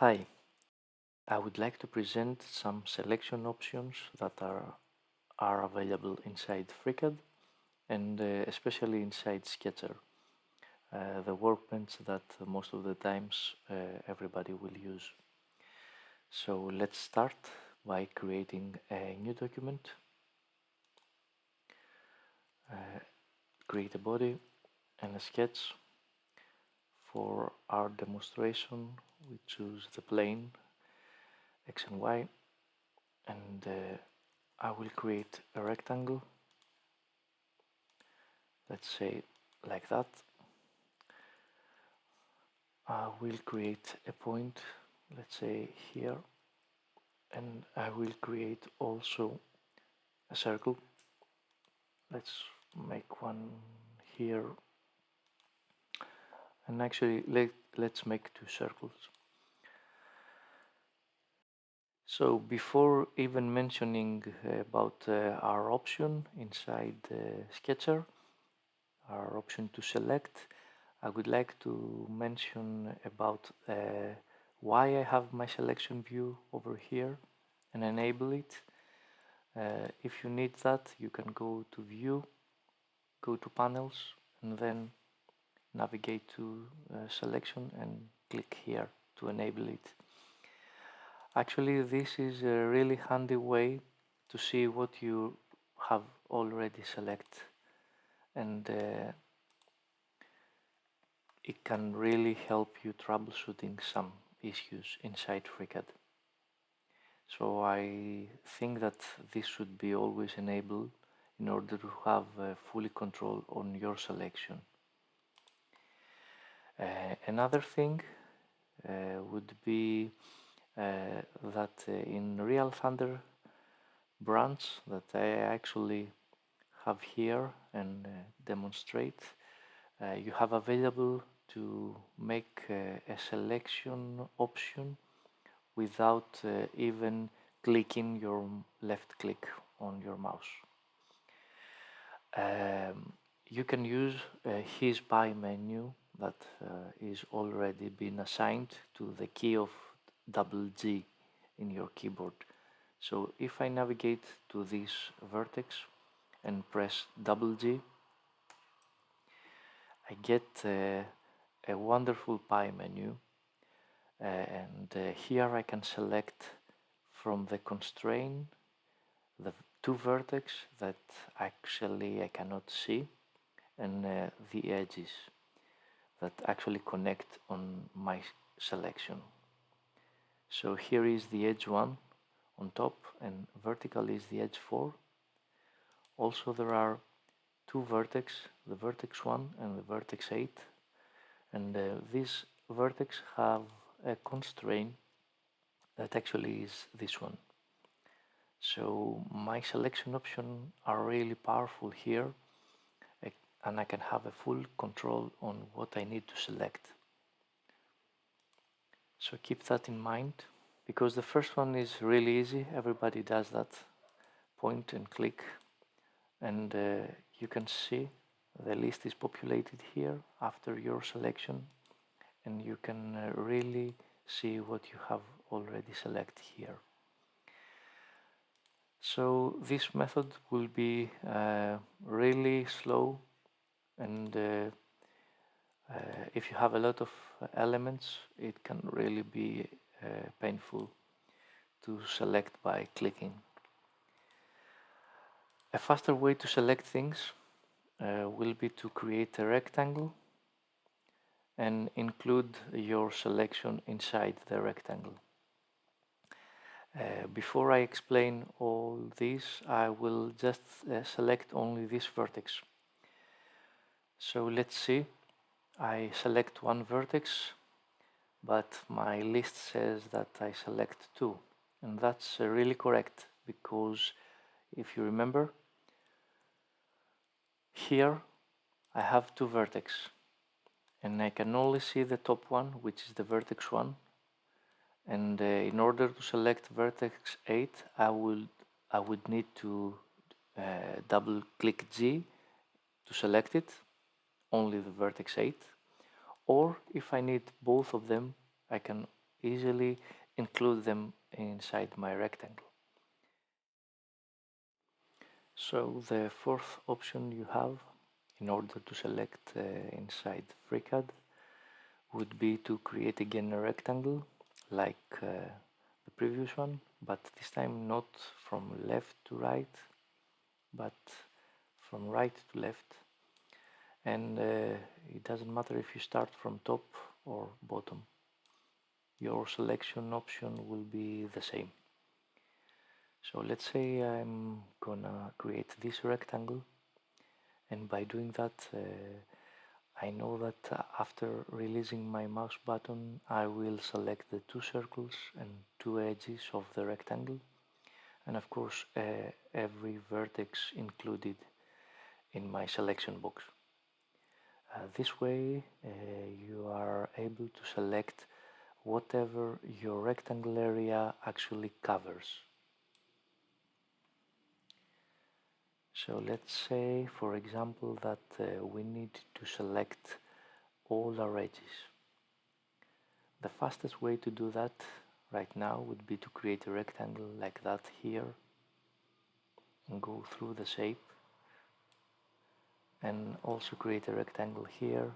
Hi, I would like to present some selection options that are available inside FreeCAD and especially inside Sketcher, the workbench that most of the times everybody will use. So let's start by creating a new document, create a body and a sketch. For our demonstration, we choose the plane X and Y, and I will create a rectangle, let's say like that. I will create a point, let's say here, and I will create also a circle. Let's make one here, and actually let's make two circles. So before even mentioning about our option inside Sketcher, our option to select, I would like to mention about why I have my selection view over here and enable it. If you need that, you can go to view, go to panels, and then navigate to selection and click here to enable it. Actually, this is a really handy way to see what you have already selected, and it can really help you troubleshooting some issues inside FreeCAD. So I think that this should be always enabled in order to have fully control on your selection. Another thing would be that in RealThunder branch that I actually have here and demonstrate, you have available to make a selection option without even clicking your left click on your mouse. You can use his by menu that is already been assigned to the key of G in your keyboard. So if I navigate to this vertex and press G, I get a wonderful pie menu, and here I can select from the constraint the two vertex that actually I cannot see, and the edges that actually connect on my selection. So here is the edge 1 on top, and vertical is the edge 4. Also there are two vertex, the vertex 1 and the vertex 8, and these vertex have a constraint that actually is this one. So my selection options are really powerful here, and I can have a full control on what I need to select. So keep that in mind, because the first one is really easy, everybody does that, point and click, and you can see the list is populated here after your selection, and you can really see what you have already selected here. So this method will be really slow, and if you have a lot of elements, it can really be painful to select by clicking. A faster way to select things will be to create a rectangle and include your selection inside the rectangle. Before I explain all this, I will just select only this vertex. So let's see, I select one vertex, but my list says that I select two, and that's really correct, because if you remember, here I have two vertex, and I can only see the top one, which is the vertex 1, and in order to select vertex 8, I would need to double click G to select it, only the vertex 8, or if I need both of them, I can easily include them inside my rectangle. So the fourth option you have in order to select inside FreeCAD would be to create again a rectangle like the previous one, but this time not from left to right, but from right to left. And it doesn't matter if you start from top or bottom, your selection option will be the same. So let's say I'm gonna create this rectangle, and by doing that I know that after releasing my mouse button I will select the two circles and two edges of the rectangle, and of course every vertex included in my selection box. This way you are able to select whatever your rectangle area actually covers. So let's say, for example, that we need to select all our edges. The fastest way to do that right now would be to create a rectangle like that here and go through the shape, and also create a rectangle here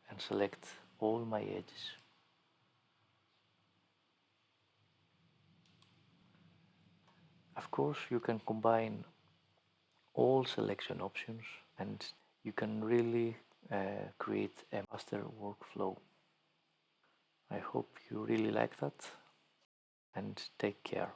and select all my edges. Of course, you can combine all selection options and you can really create a master workflow. I hope you really like that, and take care.